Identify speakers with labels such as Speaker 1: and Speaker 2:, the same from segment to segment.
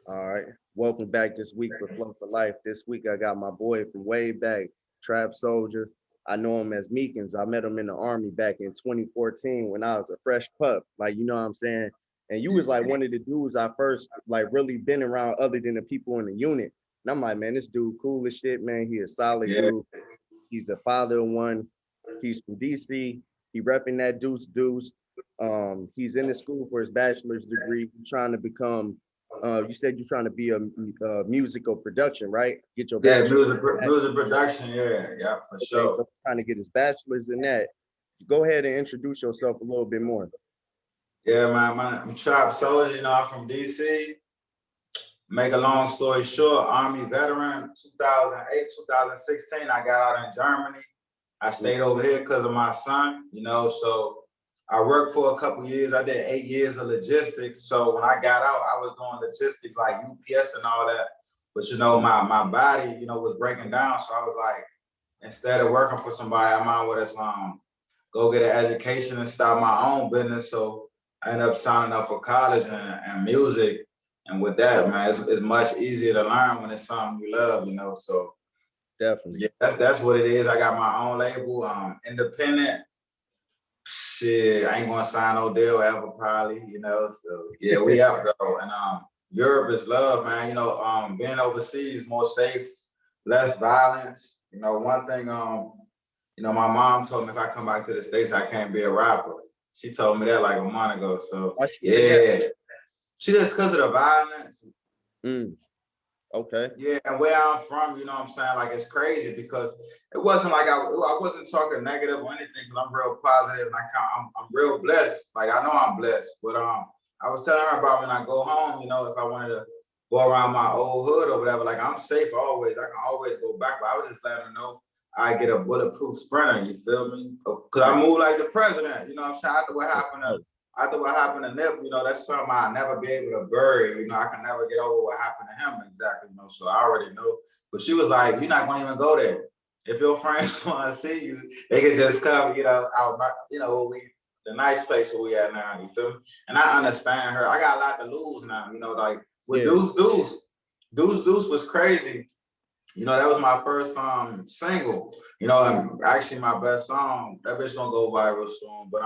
Speaker 1: All right. Welcome back this week for Flow for Life. This week I got my boy from way back, TrapSouljah. I know him as Meekins. I met him in the army back in 2014 when I was a fresh pup. Like, you know what I'm saying? And you was like one of the dudes I first like really been around other than the people in the unit. And I'm like, man, this dude cool as shit, man. He a solid
Speaker 2: Yeah,
Speaker 1: dude. He's the father of one. He's from DC. He repping that deuce deuce. He's in the school for his bachelor's degree, trying to become. You said you're trying to be a musical production, right? Get your
Speaker 2: yeah,
Speaker 1: bachelor's.
Speaker 2: music production, yeah, for
Speaker 1: Okay,
Speaker 2: sure.
Speaker 1: so trying to get his bachelor's in that. Go ahead and introduce yourself a little bit more.
Speaker 2: Yeah, man, I'm Trap Soldier, I'm from DC. Make a long story short, Army veteran, 2008, 2016, I got out in Germany. I stayed over here because of my son, so I worked for a couple years. I did 8 years of logistics. So when I got out, I was doing logistics like UPS and all that. But my body, was breaking down. So I was like, instead of working for somebody, I might well just go get an education and start my own business. So I ended up signing up for college and music. And with that, man, it's much easier to learn when it's something you love. So
Speaker 1: Definitely.
Speaker 2: yeah, that's what it is. I got my own label, independent. Shit, I ain't gonna sign no deal ever, probably. So yeah, we up though. And Europe is love, man. Being overseas, more safe, less violence. One thing, my mom told me if I come back to the States, I can't be a rapper. She told me that like a month ago. So
Speaker 1: Why she say that?
Speaker 2: yeah. She just because of the violence.
Speaker 1: Mm, okay.
Speaker 2: Yeah, and where I'm from, you know what I'm saying? Like it's crazy because it wasn't like I wasn't talking negative or anything because I'm real positive and I'm real blessed. Like I know I'm blessed, but I was telling her about when I go home, if I wanted to go around my old hood or whatever, like I'm safe always. I can always go back, but I was just letting her know I get a bulletproof sprinter. You feel me? Because I move like the president. You know what I'm saying? After what happened to Nip, that's something I'll never be able to bury. I can never get over what happened to him exactly, so I already know. But she was like, you're not gonna even go there. If your friends want to see you, they can just come, out, the nice place where we at now, you feel me? And I understand her. I got a lot to lose now, like with
Speaker 1: Yeah.
Speaker 2: Deuce was crazy. That was my first single, and actually my best song. That bitch gonna go viral soon. But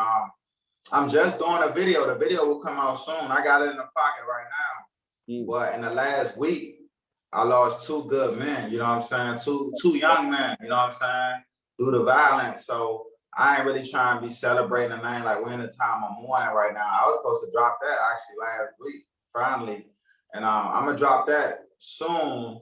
Speaker 2: I'm just doing a video. The video will come out soon. I got it in the pocket right now. But in the last week, I lost two good men, you know what I'm saying? Two young men, you know what I'm saying? Due to violence. So I ain't really trying to be celebrating the name like we're in the time of mourning right now. I was supposed to drop that actually last week, finally. And I'm gonna drop that soon.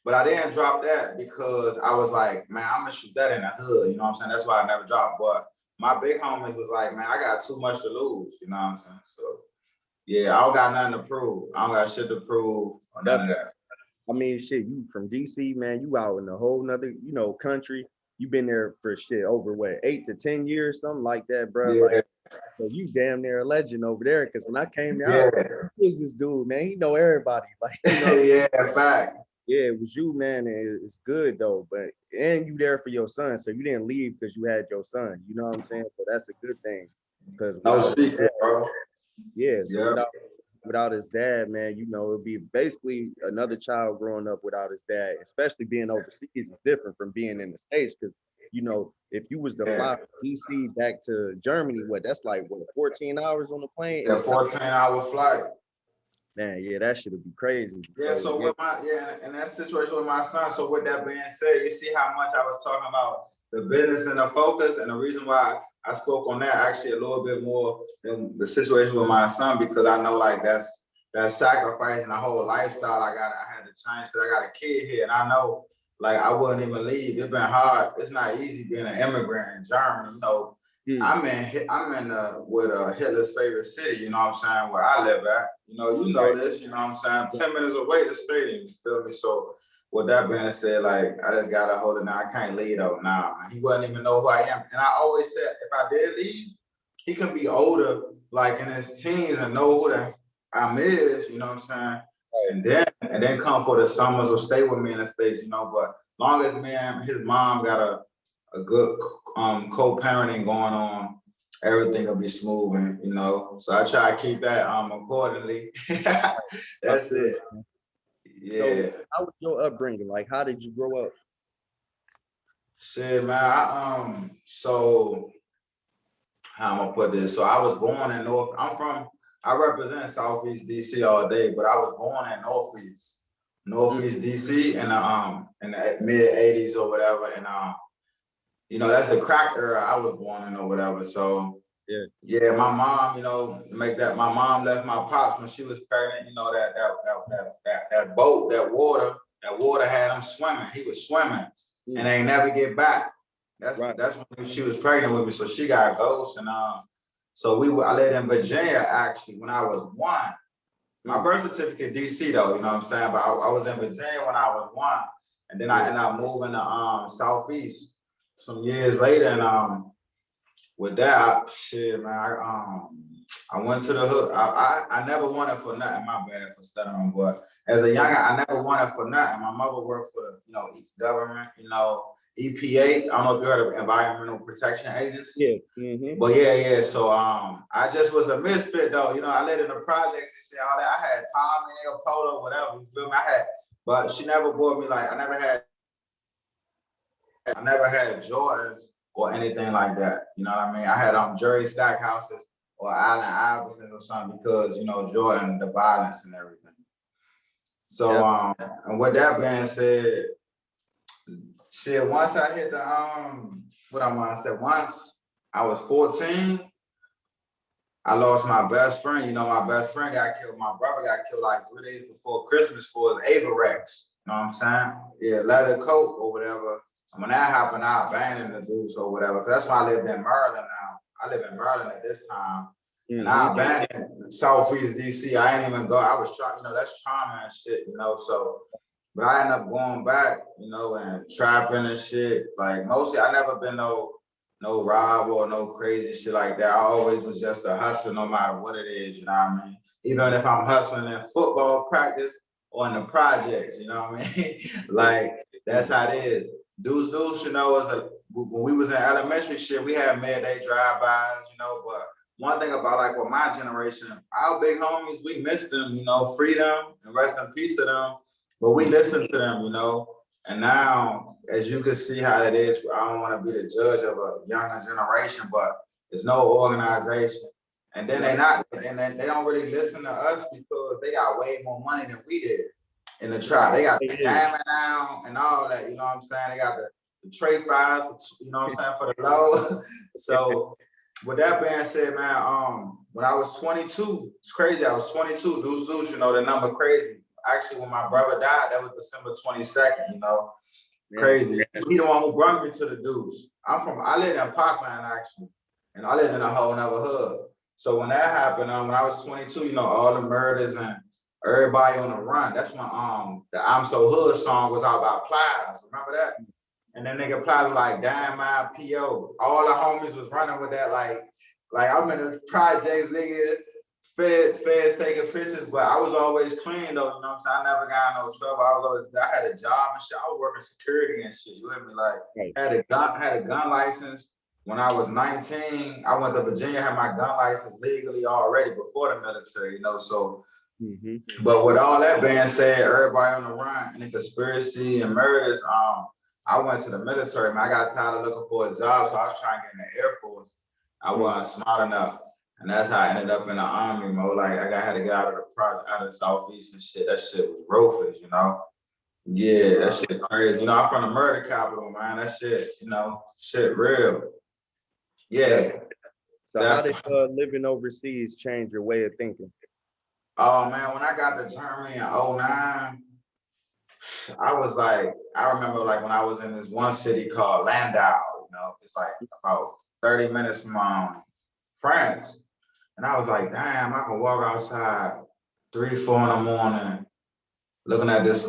Speaker 2: But I didn't drop that because I was like, man, I'm gonna shoot that in the hood, you know what I'm saying? That's why I never dropped. But my big homie was like, man, I got too much to lose, you know what I'm saying? So yeah, I don't got nothing to prove. I don't got shit to prove or none of
Speaker 1: Definitely.
Speaker 2: that.
Speaker 1: I mean, shit, you from DC, man, you out in a whole nother, country. You been there for shit over what, 8 to 10 years, something like that, bro. Like,
Speaker 2: Yeah,
Speaker 1: so you damn near a legend over there. Cause when I came there, I was like,
Speaker 2: yeah,
Speaker 1: who is this dude, man? He know everybody. Like,
Speaker 2: yeah, facts.
Speaker 1: yeah, it was you, man. And it's good though. But and you there for your son. So you didn't leave because you had your son. You know what I'm saying? So that's a good thing. Because
Speaker 2: No
Speaker 1: without his dad,
Speaker 2: secret, bro.
Speaker 1: yeah, so
Speaker 2: Yeah,
Speaker 1: without his dad, man, it'd be basically another child growing up without his dad, especially being overseas is different from being in the States. Because, if you was to
Speaker 2: yeah.
Speaker 1: fly from DC back to Germany, that's like, 14 hours on the plane in
Speaker 2: A
Speaker 1: the
Speaker 2: 14-hour flight.
Speaker 1: man, yeah, that should be crazy.
Speaker 2: Yeah,
Speaker 1: So
Speaker 2: so
Speaker 1: yeah,
Speaker 2: with in that situation with my son, so with that being said, you see how much I was talking about the business and the focus, and the reason why I spoke on that actually a little bit more than the situation with my son, because I know like that's that sacrifice and the whole lifestyle I had to change because I got a kid here, and I know like I wouldn't even leave. It's been hard. It's not easy being an immigrant in Germany,
Speaker 1: mm,
Speaker 2: I'm in with Hitler's favorite city, you know what I'm saying, where I live at. You know
Speaker 1: right.
Speaker 2: this, you know what I'm saying? 10 minutes away the stadium, you feel me? So with that being said, like I just gotta hold it now. I can't leave though now, man. He wouldn't even know who I am. And I always said if I did leave, he can be older, like in his teens and know who the I'm is, you know what I'm saying? And then come for the summers or stay with me in the States, but long as me and his mom got a good co-parenting going on, everything will be smooth, and so I try to keep that accordingly.
Speaker 1: That's
Speaker 2: That's
Speaker 1: good.
Speaker 2: it.
Speaker 1: So
Speaker 2: Yeah.
Speaker 1: how was your upbringing? Like, how did you grow up?
Speaker 2: Shit, man. So how I'm gonna put this? So I was born in North. I represent Southeast DC all day, but I was born in Northeast DC in the mid '80s or whatever. And that's the crack era I was born in or whatever. So
Speaker 1: Yeah.
Speaker 2: yeah, my mom, my mom left my pops when she was pregnant. That boat, that water had him swimming. He was swimming and they never get back. That's when she was pregnant with me. So she got ghosts and I lived in Virginia actually when I was 1. My birth certificate DC though, you know what I'm saying? But I was in Virginia when I was 1, and then I ended up moving to Southeast some years later, and with that, shit, man, I went to the hood. I never wanted for nothing. My bad for stuttering, but as a young, I never wanted for nothing. My mother worked for the government, EPA. I don't know if you heard of Environmental Protection Agency.
Speaker 1: Yeah.
Speaker 2: But yeah. So I just was a misfit though. I lived in the projects and shit, all that. I had Tommy, Polo, whatever. You feel me? But she never bought me like I never had Jordans or anything like that. You know what I mean? I had Jerry Stackhouses or Allen Iversons or something because Jordan, the violence and everything. So and with that being said, shit, once I hit the once I was 14, I lost my best friend. My best friend got killed. My brother got killed like 3 days before Christmas for his Averex. You know what I'm saying? Yeah, leather coat or whatever. And when that happened, I abandoned the dudes or whatever. Cause that's why I lived in Maryland now. I live in Maryland at this time. And I abandoned Southeast DC. I ain't even go. I was trying, that's trauma and shit, so. But I ended up going back, and trapping and shit. Like mostly, I never been no robber or no crazy shit like that. I always was just a hustler, no matter what it is. You know what I mean? Even if I'm hustling in football practice or in the projects, you know what I mean? Like that's how it is. Dudes, when we was in elementary shit, we had midday drive-bys, but one thing about like with my generation, our big homies, we miss them, free them and rest in peace to them. But we listen to them, and now, as you can see how it is, I don't want to be the judge of a younger generation, but there's no organization. And then they don't really listen to us because they got way more money than we did in the trap. They got the scamming now and all that, you know what I'm saying? They got the trade files, for the low. So with that being said, man, when I was 22, it's crazy. I was 22. Dudes, the number crazy. Actually, when my brother died, that was December 22nd, crazy. He the one who brought me to the dudes. I lived in Parkland actually, and I lived in a whole nother hood. So when that happened, when I was 22, all the murders and everybody on the run, that's when the I'm So Hood song was all about Plies. Remember that? And then nigga Plies was like, damn my PO. All the homies was running with that, like I'm in the projects, nigga. Feds taking pictures, but I was always clean though, you know what I'm saying? I never got in no trouble. I had a job and shit. I was working security and shit. You hear me? Like had a gun license when I was 19. I went to Virginia, had my gun license legally already before the military, so but with all that being said, everybody on the run and the conspiracy and murders, I went to the military, man. I got tired of looking for a job, so I was trying to get in the Air Force. I wasn't smart enough. And that's how I ended up in the Army, Like I had to get out of the project, out of the Southeast and shit. That shit was ruthless, Yeah, that shit crazy. I'm from the murder capital, man. That shit, shit real. Yeah.
Speaker 1: So definitely. How did living overseas change your way of thinking?
Speaker 2: Oh man, when I got to Germany in 2009, I was like, I remember like when I was in this one city called Landau, it's like about 30 minutes from France. And I was like, damn, I can walk outside 3, 4 in the morning, looking at this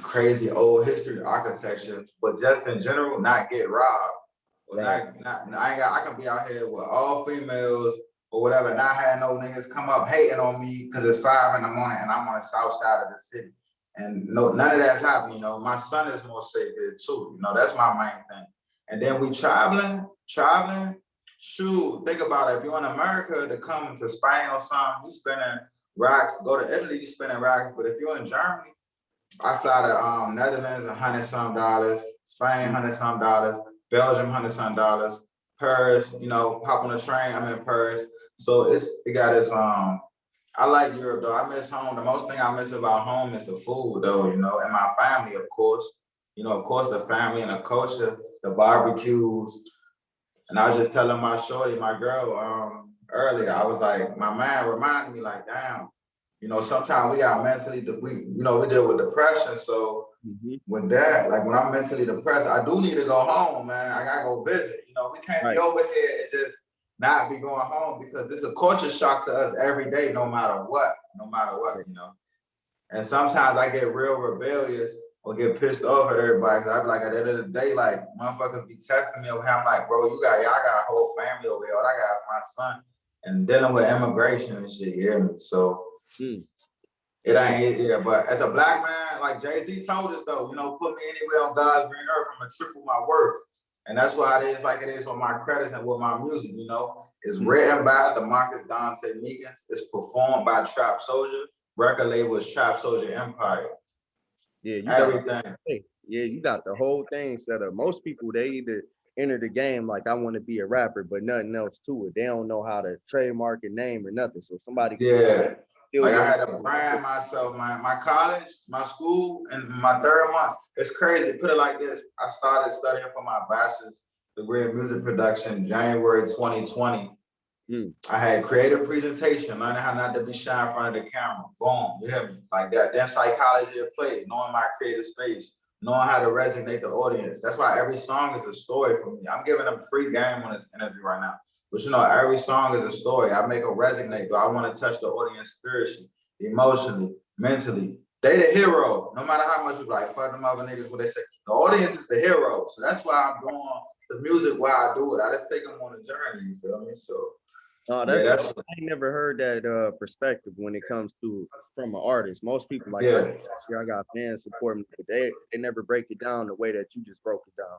Speaker 2: crazy old history architecture, but just in general, not get robbed. Or I can be out here with all females or whatever, not have no niggas come up hating on me because it's 5 in the morning and I'm on the south side of the city. And none of that's happening, My son is more safe here too. That's my main thing. And then we traveling. Shoot, think about it. If you're in America to come to Spain or something, you spending racks. Go to Italy, you spending racks. But if you're in Germany, I fly to Netherlands, $100 some, Spain, $100 some, Belgium, $100 some, Paris, you know, hop on a train, I'm in Paris. So it got its I like Europe though. I miss home. The most thing I miss about home is the food though, you know, and my family, of course. You know, of course, the family and the culture, the barbecues. And I was just telling my shorty, my girl, earlier, I was like, my man reminded me like, damn, you know, sometimes we got mentally, we deal with depression. So with that, like when I'm mentally depressed, I do need to go home, man. I gotta go visit. You know, we can't be
Speaker 1: Right.
Speaker 2: over here and just not be going home because it's a culture shock to us every day, no matter what, you know. And sometimes I get real rebellious or get pissed off at everybody. Cause I be like, at the end of the day, like motherfuckers be testing me over here. I'm like, bro, y'all got a whole family over here. I got my son and dealing with immigration and shit. You hear me? So it ain't, yeah. But as a black man, like Jay-Z told us though, you know, put me anywhere on God's green earth, I'm gonna triple my worth. And that's why it is like it is on my credits and with my music, you know. It's written by DeMarcus Dante Meekins. It's performed by TrapSouljah. Record label is TrapSouljah Empire.
Speaker 1: Yeah, you got
Speaker 2: Everything.
Speaker 1: yeah, you got the whole thing set up. Most people they either enter the game like I want to be a rapper, but nothing else to it. They don't know how to trademark a name or nothing. So somebody
Speaker 2: Yeah.
Speaker 1: steal
Speaker 2: Like I
Speaker 1: your
Speaker 2: had to brand myself, my college, my school, and my third month. It's crazy. Put it like this. I started studying for my bachelor's degree in music production January 2020. I had creative presentation, learning how not to be shy in front of the camera. Boom, you hear me? Like that. Then psychology of play, knowing my creative space, knowing how to resonate the audience. That's why every song is a story for me. I'm giving them free game on this interview right now. But you know, every song is a story. I make them resonate. Do I want to touch the audience spiritually, emotionally, mentally? They the hero. No matter how much we like, fuck them other niggas, what they say. The audience is the hero. So that's why I'm doing the music while I do it. I just take them on a journey, you feel me? So yeah,
Speaker 1: that's I ain't never heard that perspective when it comes to from an artist. Most people like
Speaker 2: yeah.
Speaker 1: I got fans supporting me, but they never break it down the way that you just broke it down.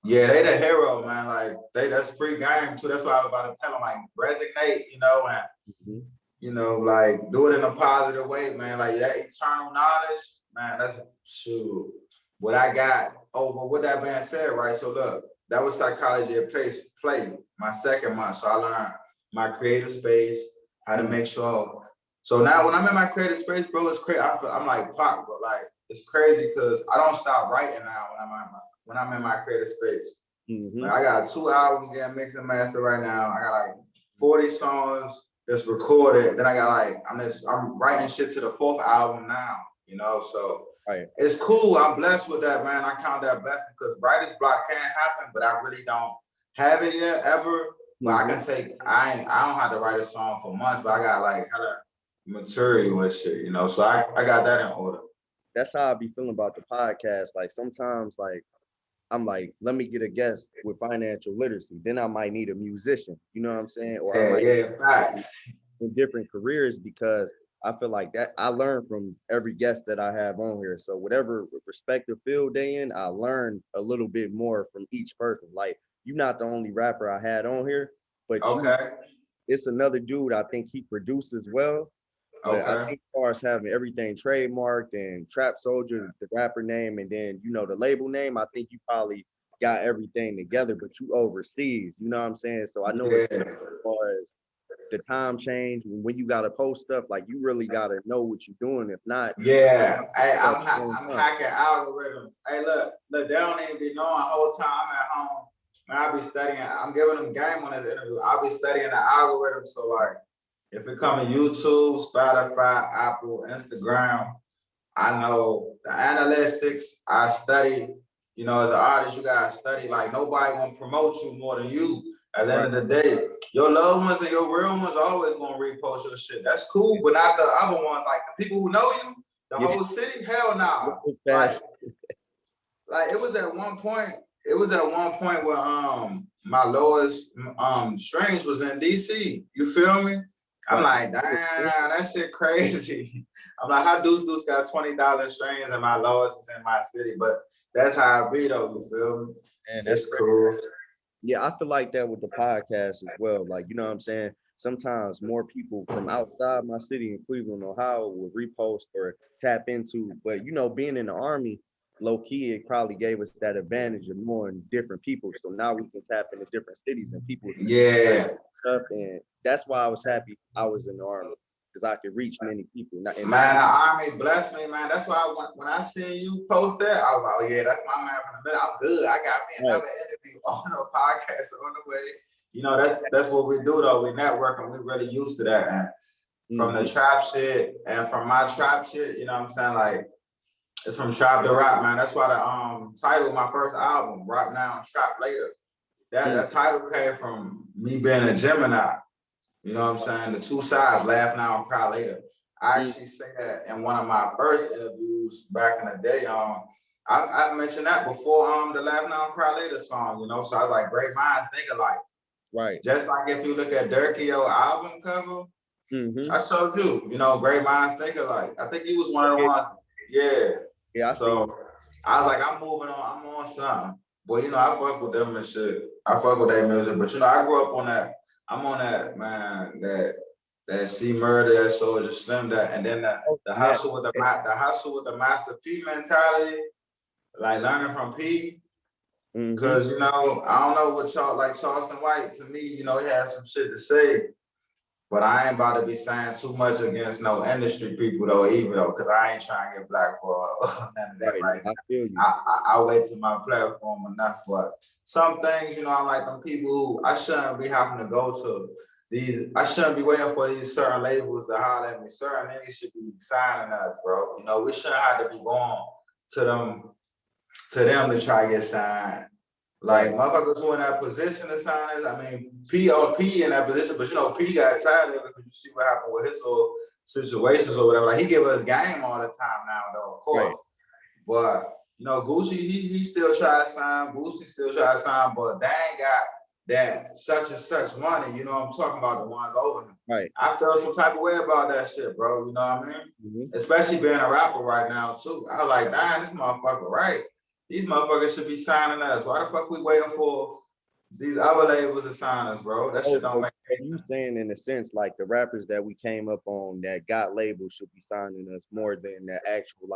Speaker 2: Yeah, they the hero, man. Like that's free game too. That's why I was about to tell them, like, resonate, you know, and you know, like do it in a positive way, man. Like that eternal knowledge, man, that's shoot. What I got. Oh, but with that being said, right? So look, that was psychology of play, my second month. So I learned my creative space, how to make sure. So now when I'm in my creative space, bro, it's crazy. I'm like Pac, bro. Like it's crazy because I don't stop writing now when I'm in my creative space. Like, I got 2 albums getting mixed and mastered right now. I got like 40 songs that's recorded. Then I got like I'm writing shit to the 4th album now, you know. So it's cool. I'm blessed with that, man. I count that blessing because writer's block can happen, but I really don't have it yet ever. But I can take I don't have to write a song for months, but I got like hella material and shit, you know. So I got that in order.
Speaker 1: That's how I be feeling about the podcast. Like sometimes like I'm like, let me get a guest with financial literacy. Then I might need a musician, you know what I'm saying? Or I might
Speaker 2: Facts.
Speaker 1: in different careers because I feel like that I learn from every guest that I have on here. So whatever respective field they in, I learn a little bit more from each person. Like you're not the only rapper I had on here, but it's another dude I think he produces well. But I think as far as having everything trademarked and TrapSouljah, the rapper name, and then you know the label name, I think you probably got everything together, but you overseas, you know what I'm saying? So I know as far as the time change, when you gotta post stuff, like you really gotta know what you're doing. If not,
Speaker 2: hey, I'm hacking algorithms. Hey, look, they don't even be knowing the whole time I'm at home. Man, I'll be studying. I'm giving them game on this interview. I'll be studying the algorithm. So like, if it comes to YouTube, Spotify, Apple, Instagram, I know the analytics. I study. You know, as an artist, you gotta study. Like nobody gonna promote you more than you. At the end of the day, your loved ones and your real ones always gonna repost your shit. That's cool, but not the other ones. Like the people who know you, the whole city. Hell nah. Like it was at one point. It was at one point where my lowest strings was in DC. You feel me? I'm like, damn, that shit crazy. I'm like, how Deuce got 20,000 strings and my lowest is in my city, but that's how I be though. You feel me? And it's cool.
Speaker 1: Yeah, I feel like that with the podcast as well. Like, you know what I'm saying? sometimes more people from outside my city in Cleveland, Ohio, will repost or tap into. But being in the army, low key, it probably gave us that advantage of knowing different people. So now we can tap into different cities and people
Speaker 2: Yeah,
Speaker 1: stuff, and that's why I was happy I was in the army because I could reach many people.
Speaker 2: man, the army blessed me, man. That's why when I seen you post that, I was like, oh yeah, that's my man from the middle. I'm good. I got me
Speaker 1: Right.
Speaker 2: another interview on the podcast on the way. That's what we do though. We network and we really used to that. And from the trap shit and from my trap shit, you know what I'm saying? Like it's from trap to rap, man. That's why the title of my first album, Rap Now, Trap Later. That title came from me being a Gemini. You know what I'm saying? The two sides, laugh now and cry later. I actually say that in one of my first interviews back in the day. I mentioned that before the Laugh Now and Cry Later song, So I was like, great minds think alike.
Speaker 1: Right.
Speaker 2: Just like if you look at Durkio album cover, I showed you, great minds think alike. I think he was one of the ones. Yeah.
Speaker 1: Yeah.
Speaker 2: So I was like, I'm moving on, I'm on something. But I fuck with them and shit. I fuck with their music. But I grew up on that. I'm on that, man, that C Murder, that Soulja Slim, that, and then the hustle with the Master P mentality, like learning from P. Cause I don't know what y'all like Charleston White. To me, he has some shit to say, but I ain't about to be saying too much against no industry people though, either though, cause I ain't trying to get blackballed or none of that right now.
Speaker 1: I feel you.
Speaker 2: I wait till my platform enough, but some things, I like them people who I shouldn't be having to go to these. I shouldn't be waiting for these certain labels to holler at me. Certain niggas should be signing us, bro. We shouldn't have to be going to them to try to get signed. Like motherfuckers who in that position to sign us. I mean, P in that position, but P got tired of it because you see what happened with his little situations or whatever. Like he give us game all the time now, though, of course. Right. But Gucci, he still try to sign. Boosie still try to sign, but they ain't got that such and such money. I'm talking about the ones over him.
Speaker 1: Right.
Speaker 2: I feel some type of way about that shit, bro. You know what I mean? Especially being a rapper right now too. I was like, damn, this motherfucker right. These motherfuckers should be signing us. Why the fuck we waiting for these other labels to sign us, bro? That shit don't make sense.
Speaker 1: You saying in a sense like the rappers that we came up on that got labels should be signing us more than the actual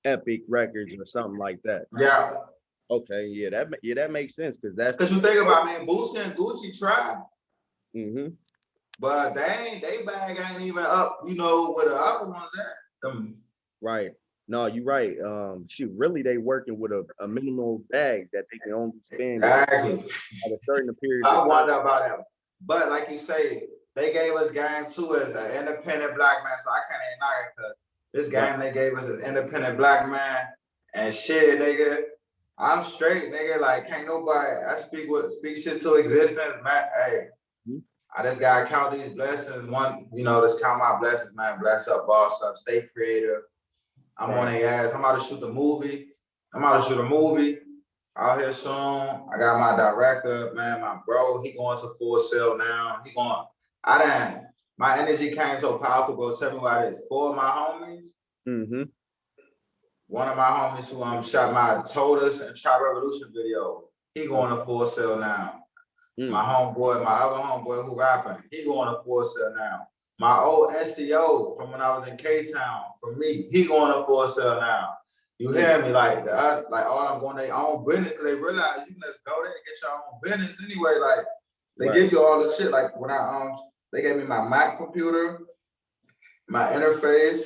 Speaker 1: Epic Records or something like that.
Speaker 2: Yeah.
Speaker 1: Okay. Yeah. That makes sense
Speaker 2: because you think about Boosie and Gucci tried. But they bag ain't even up. Where the other ones at.
Speaker 1: Right. No, you're right. Really, they working with a minimal bag that they can only spend at a certain period of time.
Speaker 2: I wonder about them. But like you say, they gave us game too as an independent black man, so I can't even knock it because this game they gave us as independent black man and shit, nigga. I'm straight, nigga. Like can't nobody. I speak shit to existence, man. Hey, I just gotta count these blessings. One, just count my blessings, man. Bless up, boss up, stay creative. I'm on their ass. I'm about to shoot a movie. Out here soon. I got my director, man, my bro. He going to Full Sail now. My energy came so powerful, bro. Tell me why this. 4 of my homies. One of my homies who shot my Todas and Trap Revolution video. He going to Full Sail now. My other homeboy who rapping, he going to Full Sail now. My old SEO from when I was in K-Town, from me, he going to Full Sail now. You hear me? Like all I'm going their own business because they realize you can just go there and get your own business anyway. Like they give you all the shit. Like when they gave me my Mac computer, my interface,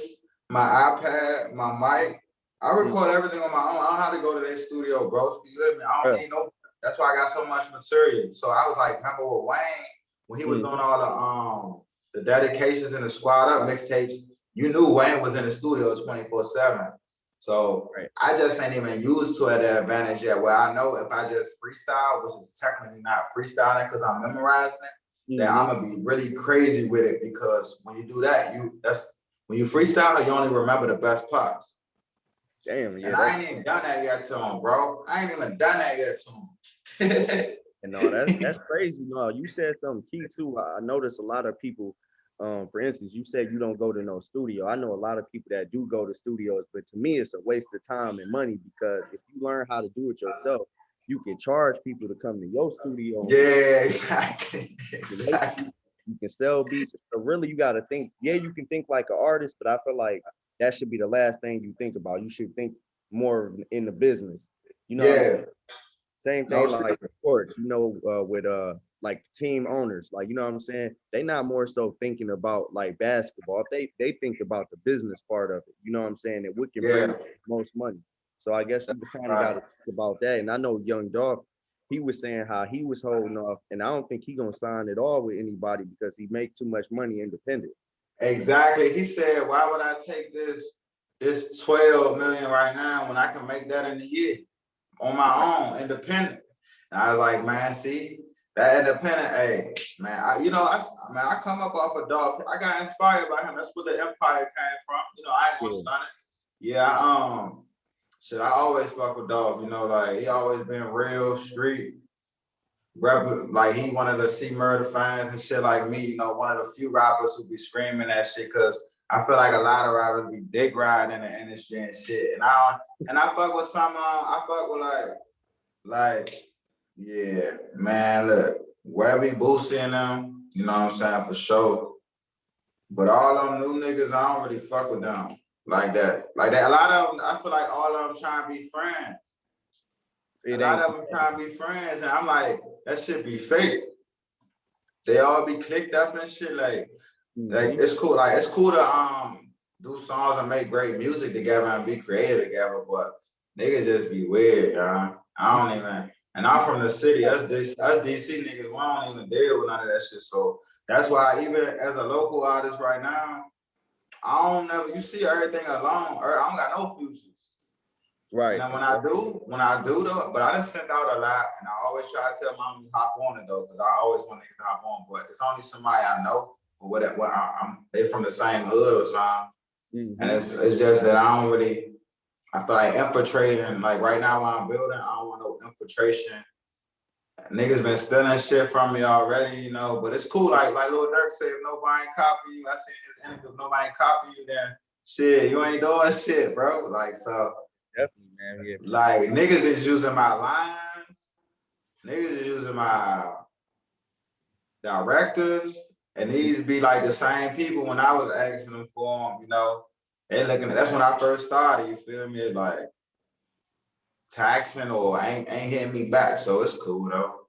Speaker 2: my iPad, my mic. I record everything on my own. I don't have to go to their studio, bro. You hear me? I don't need no. That's why I got so much material. So I was like, remember with Wayne when he was doing all the dedications and the squad up mixtapes, you knew Wayne was in the studio 24/7. So I just ain't even used to the advantage yet. Where I know if I just freestyle, which is technically not freestyling because I'm memorizing it, then I'm gonna be really crazy with it because when you do that, when you freestyle, you only remember the best parts.
Speaker 1: Damn, yeah.
Speaker 2: And I ain't even done that yet to him, bro. I ain't even done that yet to him.
Speaker 1: No, that's crazy. No, you said something key too. I noticed a lot of people, for instance, you said you don't go to no studio. I know a lot of people that do go to studios, but to me, it's a waste of time and money because if you learn how to do it yourself, you can charge people to come to your studio.
Speaker 2: Yeah, exactly.
Speaker 1: You can sell beats. So really, you got to think. Yeah, you can think like an artist, but I feel like that should be the last thing you think about. You should think more in the business. You know what I'm
Speaker 2: Yeah.
Speaker 1: saying? Same
Speaker 2: No,
Speaker 1: thing like sports. You know, with like team owners, like you know what I'm saying. They not more so thinking about like basketball. If they think about the business part of it. You know what I'm saying? And what can bring
Speaker 2: yeah.
Speaker 1: the most money. So I guess you kind of got
Speaker 2: Right.
Speaker 1: to think about that. And I know Young Dolph, he was saying how he was holding off, and I don't think he gonna sign at all with anybody because he make too much money independent.
Speaker 2: Exactly. He said, why would I take this 12 million right now when I can make that in a year on my own, independent? And I was like, man, see, that independent, hey, man, I come up off of Dolph. I got inspired by him. That's where the empire came from. You know, I ain't gonna
Speaker 1: Yeah,
Speaker 2: stunt it. Yeah, shit, I always fuck with Dolph, you know, like he always been real street. Like he wanted to see murder fans and shit like me, you know, one of the few rappers who be screaming that shit because I feel like a lot of rappers be dick riding in the industry and shit. And I fuck with some I fuck with like yeah, man, look, Webby, Boosie and them, you know what I'm saying, for sure. But all them new niggas, I don't really fuck with them like that. Like that. A lot of them, I feel like all of them trying to be friends. A
Speaker 1: it
Speaker 2: lot
Speaker 1: ain't.
Speaker 2: of them trying to be friends, and I'm like, that shit be fake. They all be clicked up and shit. Like it's cool. Like it's cool to do songs and make great music together and be creative together, but niggas just be weird, y'all. I don't even. And I'm from the city. Us DC niggas, we don't even deal with none of that shit. So that's why even as a local artist right now, I don't never. You see everything alone. Or I don't got no futures. And
Speaker 1: Right.
Speaker 2: then when I do though, but I just sent out a lot, and I always try to tell mom to hop on it though, because I always want niggas to hop on. But it's only somebody I know, or whatever. They from the same hood or something, and it's just that I don't really. I feel like infiltrating. Like right now, while I'm building, I don't want no infiltration. Niggas been stealing shit from me already, you know. But it's cool. Like Lil Durk said, if nobody ain't copy you, I seen his interview. If nobody ain't copy you, then shit, you ain't doing shit, bro. Like so.
Speaker 1: Definitely, man. Yeah.
Speaker 2: Like niggas is using my lines, niggas is using my directors, and these be like the same people when I was asking them for them, you know. They looking at, that's when I first started, you feel me? Like taxing or ain't hitting me back. So it's cool though.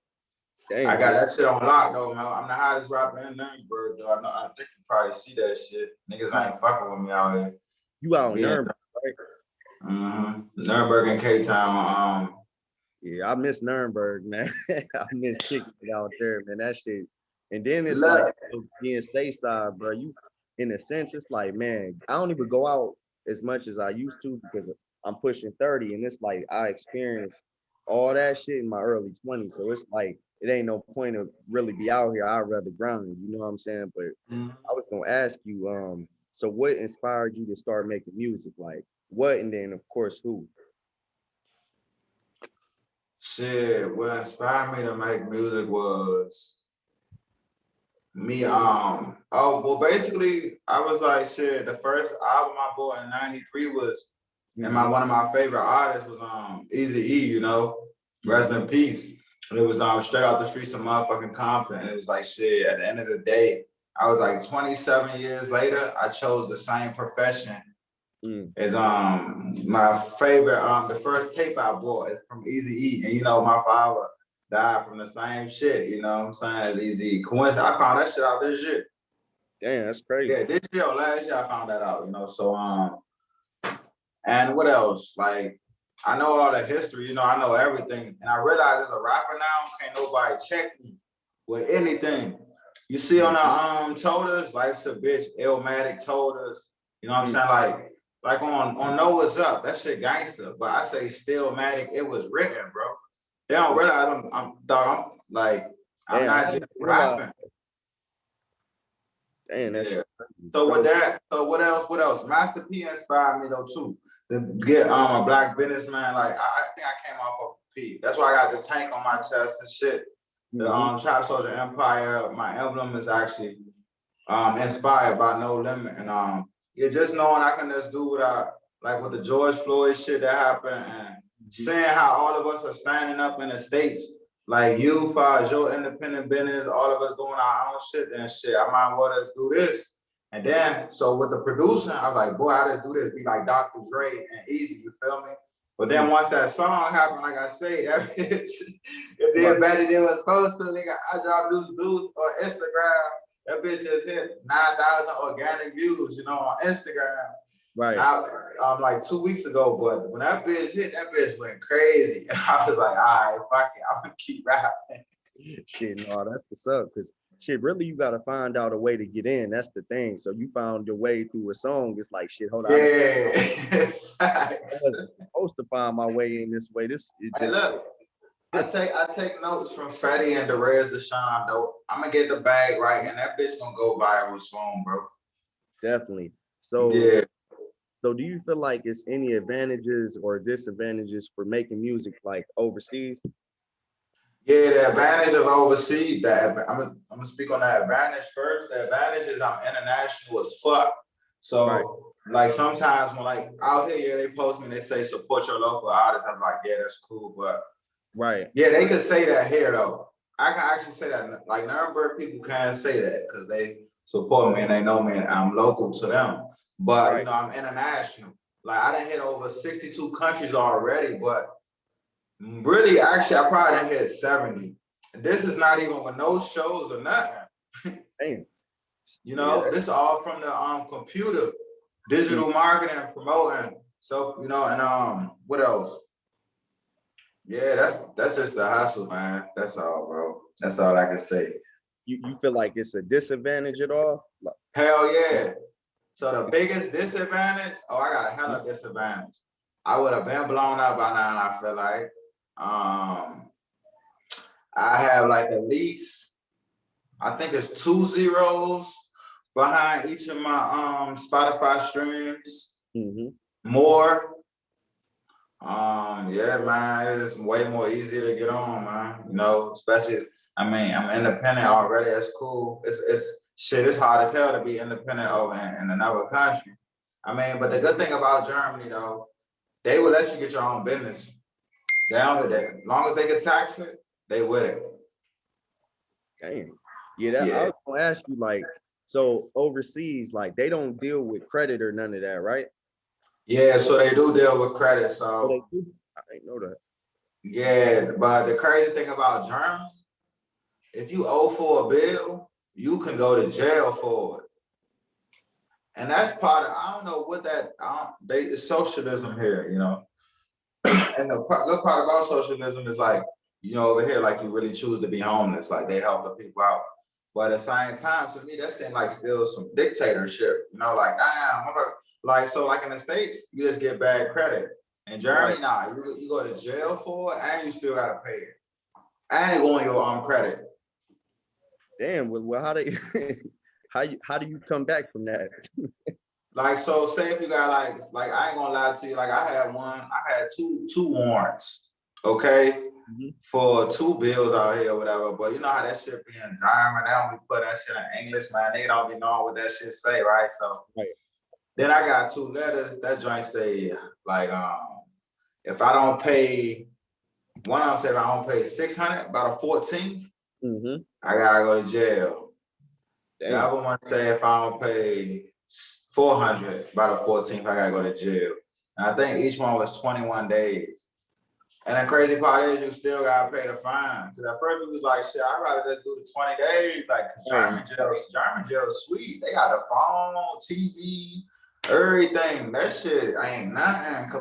Speaker 2: I
Speaker 1: Damn,
Speaker 2: got
Speaker 1: man.
Speaker 2: that shit on lock though, man. I'm the hottest rapper in Nuremberg though. I think you probably see that shit. Niggas ain't fucking with me out here.
Speaker 1: You out in
Speaker 2: Yeah.
Speaker 1: Nuremberg, right?
Speaker 2: Nuremberg and K-Town.
Speaker 1: Yeah, I miss Nuremberg, man. I miss kicking it out there, man. That shit. And then it's like
Speaker 2: Look,
Speaker 1: being stateside, bro. You, in a sense, it's like, man, I don't even go out as much as I used to because I'm pushing 30, and it's like I experienced all that shit in my early 20s. So it's like it ain't no point of really be out here. I'd rather grind. You know what I'm saying? But I was gonna ask you, so what inspired you to start making music? Like what, and then of course who?
Speaker 2: shit, what inspired me to make music was me, basically I was like, shit, the first album I bought in 93 was, and one of my favorite artists was Easy E, you know, rest in peace. And it was straight out the streets of motherfucking Compton. And it was like shit, at the end of the day, I was like 27 years later, I chose the same profession as my favorite, the first tape I bought is from Easy E. And you know, my father died from the same shit, you know what I'm saying? As Easy E. Coincidence, I found that shit out this year.
Speaker 1: Damn, that's crazy.
Speaker 2: Yeah, this year or last year I found that out, you know. So and what else? Like, I know all the history, you know, I know everything. And I realize as a rapper now, can't nobody check me with anything. You see on the told us, life's a bitch, Illmatic told us, you know what I'm saying? Like on Know What's Up, that shit gangster. But I say Stillmatic, it was written, bro. They don't realize I'm like, I'm not just rapping.
Speaker 1: Damn, that's
Speaker 2: So with that, so what else? Master P inspired me though too. To get a black businessman. Like I think I came off of P. That's why I got the tank on my chest and shit. The TrapSouljah Empire, my emblem is actually inspired by No Limit. And just knowing I can just do what I like with the George Floyd shit that happened, and seeing how all of us are standing up in the States, like you, far as your independent business, all of us doing our own shit and shit. I might want to do this. And then, so with the producing, I was like, boy, I just do this, be like Dr. Dre and Easy, you feel me? But then once that song happened, like I say, that bitch, it did better than it was supposed to. Nigga, I dropped this dude on Instagram. That bitch just hit 9,000 organic views, you know, on Instagram.
Speaker 1: Right.
Speaker 2: Now, like 2 weeks ago, but when that bitch hit, that bitch went crazy. And I was like, all right, fuck it, I'm gonna keep rapping.
Speaker 1: Shit, no, that's what's up. Cause shit, really, you gotta find out a way to get in. That's the thing. So you found your way through a song. It's like shit. Hold on.
Speaker 2: Yeah,
Speaker 1: I wasn't supposed to find my way in this way. This it
Speaker 2: hey,
Speaker 1: just
Speaker 2: look, I take notes from Freddie and Derez Deshaun, though. I'm gonna get the bag right, and that bitch gonna go viral soon, bro.
Speaker 1: definitely. So
Speaker 2: Yeah.
Speaker 1: so do you feel like it's any advantages or disadvantages for making music like overseas?
Speaker 2: Yeah, the advantage of overseas, that I'm gonna speak on that advantage first. The advantage is I'm international as fuck.
Speaker 1: Right.
Speaker 2: So like sometimes when like out here, yeah, they post me and they say support your local artists. I'm like, yeah, that's cool. But
Speaker 1: Right.
Speaker 2: yeah, they could say that here though. I can actually say that. Like Nuremberg people can't say that because they support me and they know me and I'm local to them. But you know, I'm international. Like I done hit over 62 countries already, but really, actually, I probably done hit 70. And this is not even with no shows or nothing.
Speaker 1: Damn.
Speaker 2: You know, this is all from the computer, digital marketing and promoting. So, you know, and what else? Yeah, that's just the hustle, man. That's all, bro. That's all I can say.
Speaker 1: You feel like it's a disadvantage at all? Like,
Speaker 2: Hell yeah. So the biggest disadvantage, oh, I got a hella disadvantage. I would have been blown up by now, I feel like. I have like at least, I think it's 2 zeros behind each of my Spotify streams. More. Yeah, man, it's way more easy to get on, man. You know, especially, I mean, I'm independent already. That's cool. It's shit. It's hard as hell to be independent over in another country. I mean, but the good thing about Germany though, they will let you get your own business. They don't that. As long as they can tax it, they with it.
Speaker 1: damn. Yeah, I was gonna ask you, like, so overseas, like they don't deal with credit or none of that, right?
Speaker 2: Yeah, so they do deal with credit.
Speaker 1: Oh,
Speaker 2: So
Speaker 1: they do? I didn't know that.
Speaker 2: yeah, but the crazy thing about Germany, if you owe for a bill, you can go to jail for it. And that's part of, I don't know what that, it's socialism here, you know. And the good part about socialism is like, you know, over here, like you really choose to be homeless, like they help the people out. But at the same time, to me, that seemed like still some dictatorship, you know, like, damn, like, so like in the States, you just get bad credit. In Germany, nah, you go to jail for it and you still gotta pay it. And it go on your credit.
Speaker 1: Damn, well how they how do you come back from that?
Speaker 2: Like, so say if you got like I ain't gonna lie to you, like I had two warrants, okay, for 2 bills out here or whatever. But you know how that shit be in German, they don't be put that shit in English, man. They don't be knowing what that shit say, right? So then I got 2 letters. That joint say like if I don't pay, one of them said if I don't pay 600 by the 14th, I gotta go to jail. Damn. The other one say if I don't pay 400 by the 14th, I gotta go to jail. And I think each one was 21 days. And the crazy part is you still gotta pay the fine. Cause at first we was like, shit, I'd rather just do the 20 days. Like German jail sweet. They got a phone, TV, everything. That shit ain't nothing.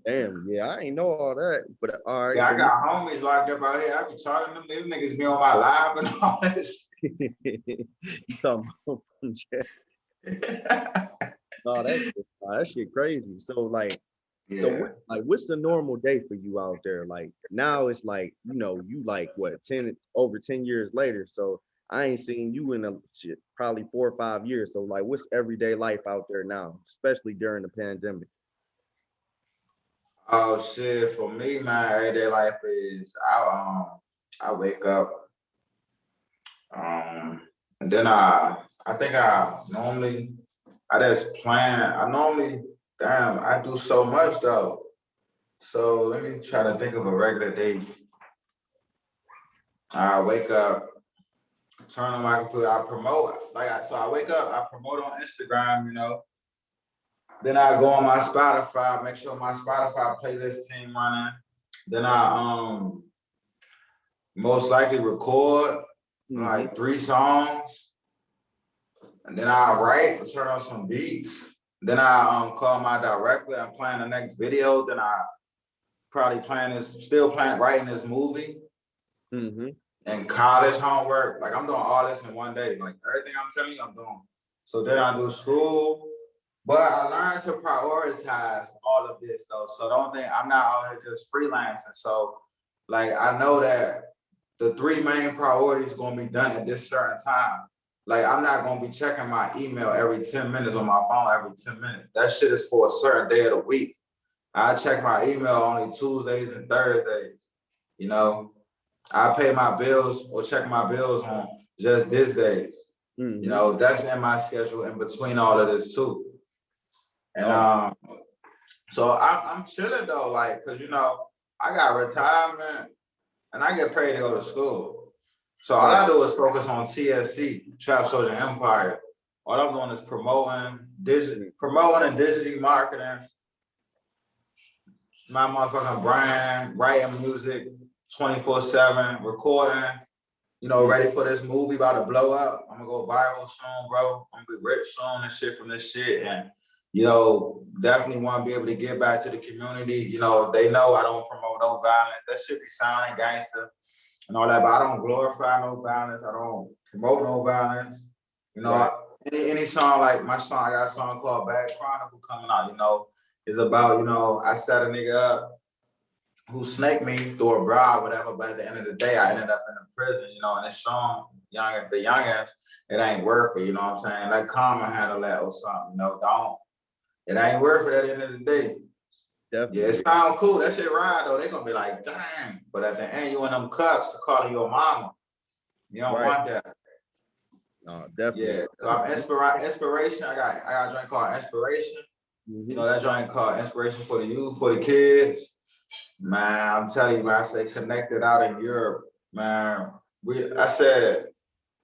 Speaker 1: Damn, yeah, I ain't know all that. But all right.
Speaker 2: Yeah,
Speaker 1: So
Speaker 2: I got homies locked up out here. I be charging them. These niggas be on my live and all this.
Speaker 1: You talking about from jail? No, that shit crazy. So like, so what's the normal day for you out there? Like now it's like, you know, you like what, 10 years later. So I ain't seen you in probably 4 or 5 years. So like what's everyday life out there now, especially during the pandemic?
Speaker 2: Oh shit, for me, man, everyday life is I wake up, and then I think I normally I just plan. I normally, damn, I do so much though. So let me try to think of a regular day. I wake up, turn on my computer, I promote. So I wake up, I promote on Instagram, you know. Then I go on my Spotify, make sure my Spotify playlist team running. Then I most likely record like 3 songs. And then I write, turn on some beats. Then I call my director and plan the next video. Then I probably writing this movie. And college homework. Like I'm doing all this in one day. Like everything I'm telling you, I'm doing. So then I do school. But I learned to prioritize all of this though. So don't think I'm not out here just freelancing. So like I know that the 3 main priorities gonna be done at this certain time. Like I'm not gonna be checking my email every 10 minutes on my phone every 10 minutes. That shit is for a certain day of the week. I check my email only Tuesdays and Thursdays. You know, I pay my bills or check my bills on just this days. You know, that's in my schedule in between all of this too. And so I'm chilling though, like, cause you know, I got retirement and I get paid to go to school. So all I do is focus on TSC, TrapSouljah Empire. All I'm doing is promoting and digitally marketing my motherfucking brand, writing music 24/7, recording, you know, ready for this movie about to blow up. I'm gonna go viral soon, bro. I'm gonna be rich soon and shit from this shit. And, you know, definitely want to be able to give back to the community. You know, they know I don't promote no violence. That shit be sounding gangster and all that, but I don't glorify no violence. I don't promote no violence. You know, any song, like my song, I got a song called Bad Chronicle coming out, you know, is about, you know, I set a nigga up who snaked me through a bra or whatever, but at the end of the day, I ended up in a prison, you know, and it's showing the youngest, it ain't worth it, you know what I'm saying? Let karma handle that or something, you know, it ain't worth it at the end of the day. Definitely. Yeah, it sound cool, that shit ride though, they gonna be like, damn, but at the end, you in them cups to calling your mama. You don't want that. No, definitely. Yeah, so I'm inspiration, I got a joint called Inspiration. You know, that joint called Inspiration for the Youth, for the kids. Man, I'm telling you, man, I say connected out in Europe, man. I said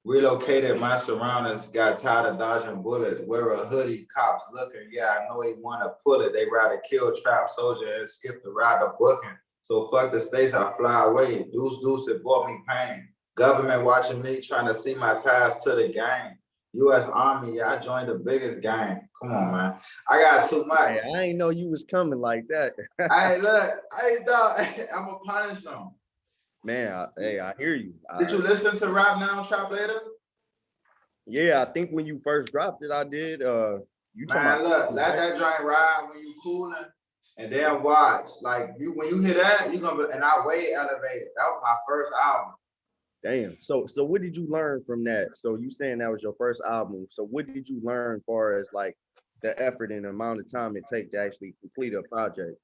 Speaker 2: relocated, my surroundings, got tired of dodging bullets, wear a hoodie, cops looking. Yeah, I know they want to pull it. They rather kill TrapSouljah and skip the ride of booking. So fuck the states, I fly away. Deuce, it brought me pain. Government watching me, trying to see my ties to the gang. U.S. Army, yeah, I joined the biggest gang. Come on, man. I got too much. Hey, I ain't know you was coming like that. I'm gonna punish them. Man, I hear you. Did you listen to Rap Now, Trap Later? Yeah, I think when you first dropped it, I did. You man, look, let that joint ride when you cooling, and then watch. Like when you hear that, you gonna be, and I way elevated. That was my first album. Damn. So what did you learn from that? So you saying that was your first album. So what did you learn as far as like the effort and the amount of time it takes to actually complete a project?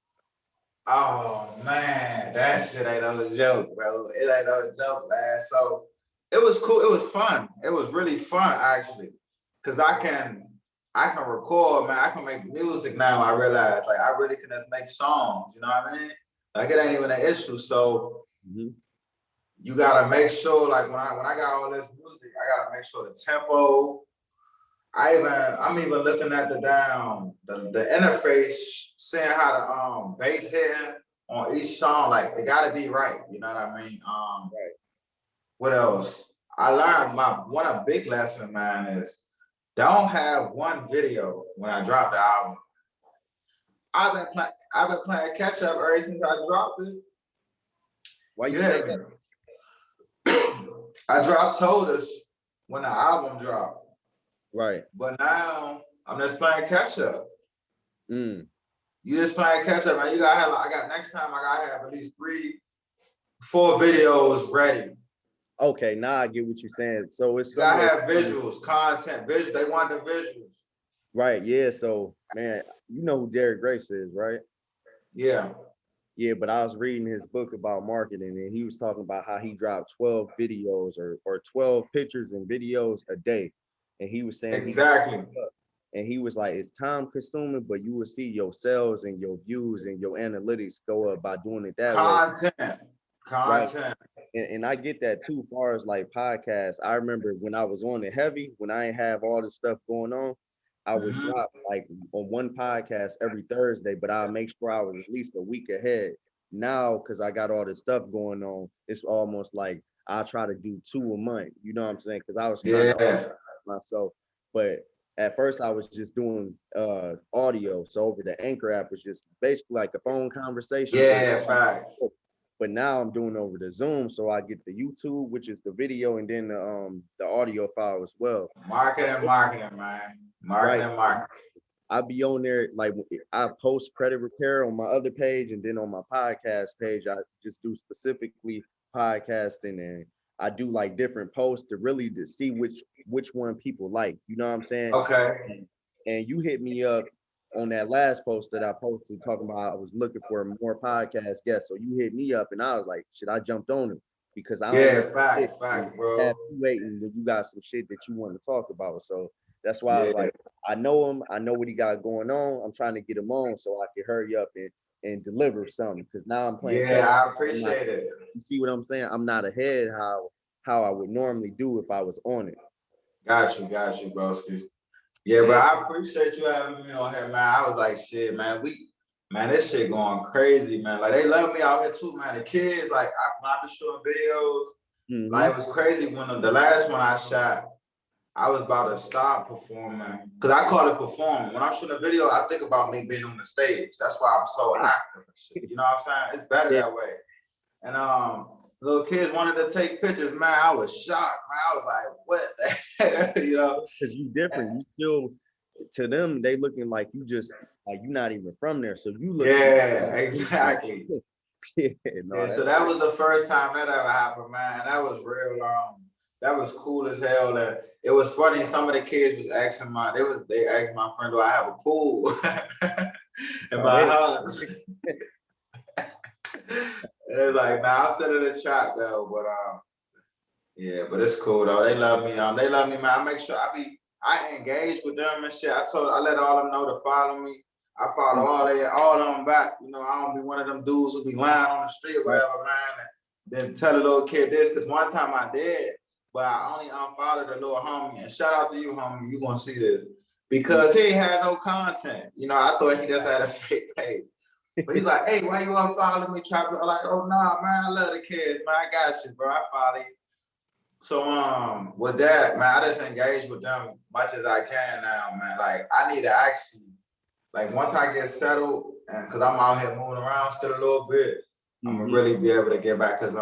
Speaker 2: Oh man, that shit ain't no joke, bro. It ain't no joke, man. So it was cool. It was fun. It was really fun actually. Cause I can record, man. I can make music now. I realize like I really can just make songs, you know what I mean? Like it ain't even an issue. So you gotta make sure, like when I got all this music, I gotta make sure the tempo. I'm even looking at the interface, seeing how the bass hitting on each song. Like it gotta be right. You know what I mean? Right. What else? I learned one big lesson, man, is don't have one video when I drop the album. I've been playing catch up ever since I dropped it. Why you say that? I dropped Told Us when the album dropped. Right. But now I'm just playing catch up. You just playing catch up, man. You gotta have next time I gotta have at least 3-4 videos ready. Okay, now I get what you're saying. So it's gotta have visuals, content, they want the visuals. Right, yeah. So man, you know who Derek Grace is, right? Yeah. Yeah, but I was reading his book about marketing and he was talking about how he dropped 12 videos or 12 pictures and videos a day. And he was saying exactly.
Speaker 1: And he was like, it's time consuming, but you will see your sales and your views and your analytics go up by doing it that way.
Speaker 2: Content.
Speaker 1: Right.
Speaker 2: Content.
Speaker 1: And I get that too, far as like podcasts. I remember when I was on it heavy, when I ain't have all this stuff going on, I would
Speaker 2: Mhm.
Speaker 1: drop like on one podcast every Thursday, but I'll make sure I was at least a week ahead. Now, because I got all this stuff going on, it's almost like I try to do 2 a month. You know what I'm saying? Because I was trying to
Speaker 2: Yeah.
Speaker 1: myself. But at first I was just doing audio. So over the Anchor app was just basically like a phone conversation,
Speaker 2: Yeah, facts.
Speaker 1: but now I'm doing over the Zoom, so I get the YouTube, which is the video, and then the audio file as well.
Speaker 2: Marketing, man.
Speaker 1: Right.
Speaker 2: Marketing.
Speaker 1: I be on there like I post credit repair on my other page, and then on my podcast page, I just do specifically podcasting, and I do like different posts to really to see which one people like. You know what I'm saying?
Speaker 2: Okay.
Speaker 1: And you hit me up on that last post that I posted talking about I was looking for more podcast guests. So you hit me up, and I was like, shit, I jumped on it because I don't
Speaker 2: Yeah,
Speaker 1: want
Speaker 2: facts,
Speaker 1: to
Speaker 2: bro.
Speaker 1: have you waiting when you got some shit that you want to talk about. So that's why I was
Speaker 2: Yeah.
Speaker 1: like, I know him, I know what he got going on. I'm trying to get him on so I can hurry up and deliver something because now I'm playing catch.
Speaker 2: Yeah, I
Speaker 1: I'm not,
Speaker 2: appreciate it.
Speaker 1: you see what I'm saying? I'm not ahead how I would normally do if I was on it.
Speaker 2: Got you, broski. Yeah, but
Speaker 1: And
Speaker 2: I appreciate you having me on here, man. I was like, shit, man, man, this shit going crazy, man. Like, they love me out here too, man. The kids, like, when I been shooting videos, like, it was crazy when the last one I shot, I was about to stop performing, because I call it performing. When I'm shooting a video, I think about me being on the stage. That's why I'm so active and shit. You know what I'm saying? It's better
Speaker 1: yeah,
Speaker 2: that way. And little kids wanted to take pictures, man. I was shocked, man. I was like, what the hell? You know?
Speaker 1: because you different. You still to them, they looking like you just like you're not even from there. So you looking
Speaker 2: Yeah, exactly.
Speaker 1: yeah, no,
Speaker 2: Yeah, so
Speaker 1: that's
Speaker 2: that was the first time that ever happened, man. That was real that was cool as hell. And it was funny, some of the kids was asking they asked my friend, do I have a pool in
Speaker 1: oh,
Speaker 2: my house? And it was like, nah, I'm still in the trap though. But yeah, but it's cool though. They love me. They love me, man. I make sure I engage with them and shit. I let all them know to follow me. I follow all of them back. You know, I don't be one of them dudes who be lying on the street or
Speaker 1: right.
Speaker 2: whatever, man. And then tell a little kid this, because one time I did, but I only unfollowed the little homie. And shout out to you, homie. You gonna see this. Because he ain't had no content. You know, I thought he just had a fake page. But he's like, hey, why you unfollow me? I'm like, oh nah, man, I love the kids, man. I got you, bro. I follow you. So with that, man, I just engage with them much as I can now, man. Like I need to actually, like once I get settled, and because I'm out here moving around still a little bit, I'm gonna really be able to get back. Cause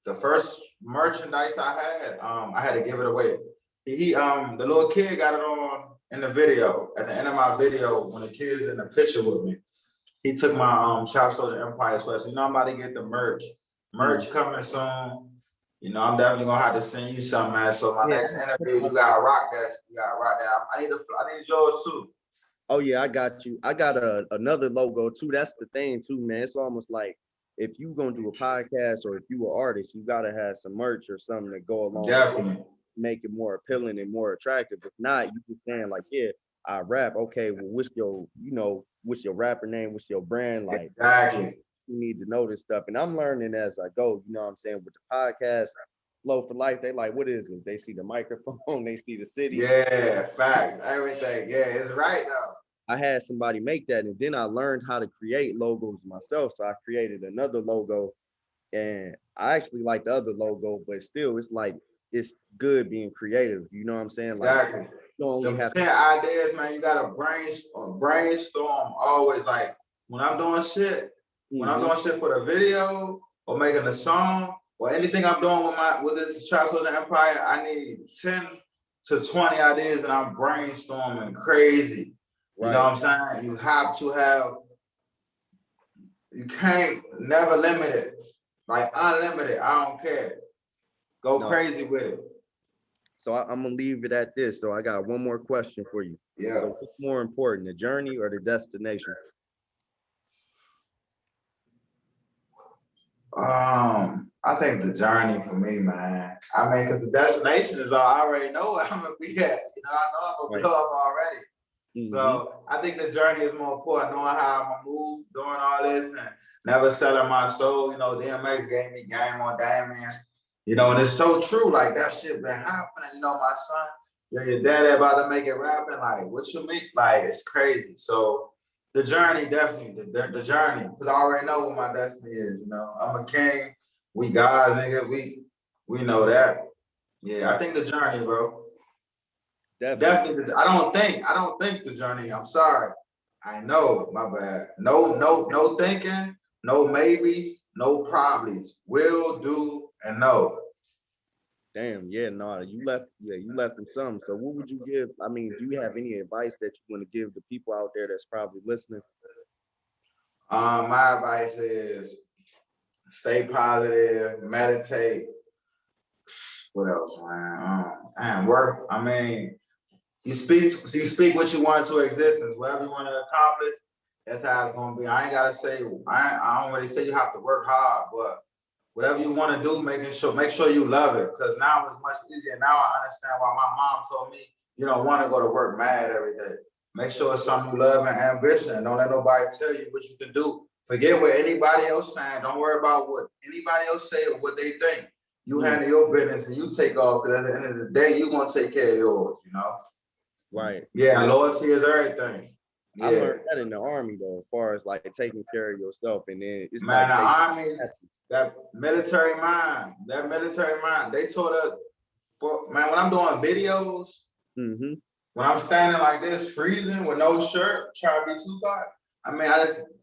Speaker 2: the first merchandise I had to give it away. The little kid got it on in the video. At the end of my video, when the kid's in the picture with me, he took my TrapSouljah Empire sweater. You know, I'm about to get the merch. Merch coming soon. You know, I'm definitely gonna have to send you some, man. So my next interview, you gotta rock that. You gotta rock that. I need yours too.
Speaker 1: Oh yeah, I got you. I got another logo too. That's the thing too, man. It's almost like if you gonna do a podcast or if you an artist, you gotta have some merch or something to go along with it,
Speaker 2: Definitely.
Speaker 1: make it more appealing and more attractive. If not, you just saying like, yeah, I rap. Okay, well, what's your rapper name? What's your brand? Like,
Speaker 2: Exactly.
Speaker 1: you need to know this stuff. And I'm learning as I go. You know what I'm saying? With the podcast, Flow for Life, they like, what is it? They see the microphone, they see the city.
Speaker 2: Yeah, facts, everything. Yeah, it's right though.
Speaker 1: I had somebody make that, and then I learned how to create logos myself. So I created another logo, and I actually like the other logo, but still, it's like it's good being creative. You know what I'm saying? Like
Speaker 2: Exactly.
Speaker 1: you only
Speaker 2: Them
Speaker 1: have
Speaker 2: 10 ideas, man. You gotta brainstorm always. Like when I'm doing shit, for the video or making a song or anything I'm doing with this TrapSouljah Empire, I need 10 to 20 ideas, and I'm brainstorming crazy. You know what I'm saying? You have to have. You can't never limit it. Like unlimited. I don't care. Go crazy with it.
Speaker 1: So I'm gonna leave it at this. So I got one more question for you.
Speaker 2: Yeah.
Speaker 1: So what's more important, the journey or the destination?
Speaker 2: I think the journey for me, man. I mean, because the destination is all I already know where I'm gonna be at. You know, I know I'm gonna blow up already. So I think the journey is more important, knowing how I'm gonna move during all this and never selling my soul. You know, DMX gave me game on Damien. You know, and it's so true. Like that shit been happening. You know, my son, your daddy about to make it rapping. Like, what you mean? Like, it's crazy. So the journey, definitely, the journey, because I already know what my destiny is. You know, I'm a king. We guys, nigga. We know that. Yeah, I think the journey, bro. Definitely. I don't think the journey. I'm sorry. I know, my bad. No thinking, no maybes, no probablys. Will, do, and no.
Speaker 1: Damn, yeah, no, you left them some. So what would you give? I mean, do you have any advice that you want to give the people out there that's probably listening?
Speaker 2: My advice is stay positive, meditate. What else, man? And work. I mean, you speak what you want to existence. Whatever you want to accomplish, that's how it's gonna be. I ain't gotta say. I don't really say you have to work hard, but whatever you want to do, make sure you love it. Because now it's much easier. Now I understand why my mom told me you don't want to go to work mad every day. Make sure it's something you love and ambition. Don't let nobody tell you what you can do. Forget what anybody else saying. Don't worry about what anybody else say or what they think. You handle your business and you take off. Because at the end of the day, you gonna take care of yours. You know.
Speaker 1: Right.
Speaker 2: Yeah, loyalty is everything.
Speaker 1: I
Speaker 2: Yeah.
Speaker 1: learned that in the army though, as far as like taking care of yourself, and then it's
Speaker 2: Man,
Speaker 1: like
Speaker 2: the army, that military mind, they taught us, man, when I'm doing videos, when I'm standing like this, freezing with no shirt, trying to be Tupac, I mean,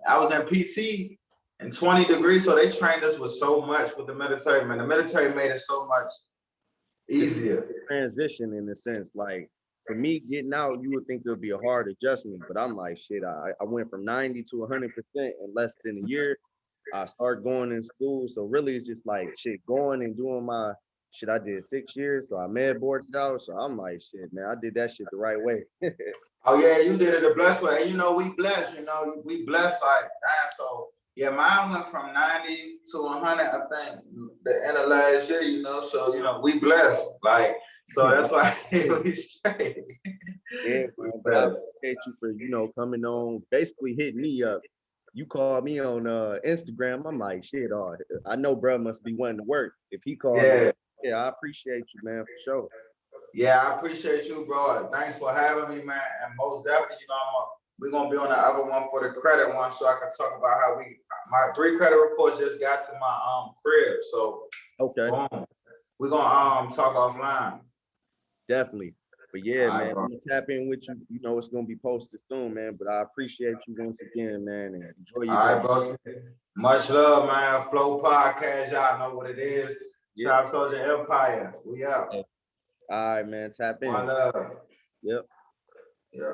Speaker 2: I was in PT in 20 degrees, so they trained us with so much with the military, man. The military made it so much easier.
Speaker 1: Transition in a sense, like for me getting out, you would think it would be a hard adjustment, but I'm like, shit, I went from 90 to 100% in less than a year. I started going in school, so really it's just like shit, going and doing my shit. I did 6 years, so I med boarded out. So I'm like, shit, man, I did that shit the right way.
Speaker 2: Oh yeah, you did it the blessed way. And you know, we blessed, we blessed like that. So yeah, mine went from 90 to 100, I think, the end of last year, so we blessed. Like, so that's why we straight.
Speaker 1: Yeah, man, but I appreciate you for, coming on, basically hitting me up. You called me on Instagram. I'm like, shit, I know bro must be wanting to work. If he called me, yeah, I appreciate you, man, for sure.
Speaker 2: Yeah, I appreciate you, bro. Thanks for having me, man. And most definitely, we're gonna be on the other one for the credit one, so I can talk about how my 3 credit reports just got to my crib. So
Speaker 1: okay,
Speaker 2: we're gonna talk offline.
Speaker 1: Definitely. But yeah, man,
Speaker 2: Bro.
Speaker 1: I'm gonna tap in with you. You know it's gonna be posted soon, man. But I appreciate you once again, man, and enjoy your day.
Speaker 2: All right, bro. Much love, man. Flow Podcast, y'all know what it is. TrapSouljah Empire. We out.
Speaker 1: All right, man. Tap in.
Speaker 2: One love.
Speaker 1: Yep.
Speaker 2: Yeah.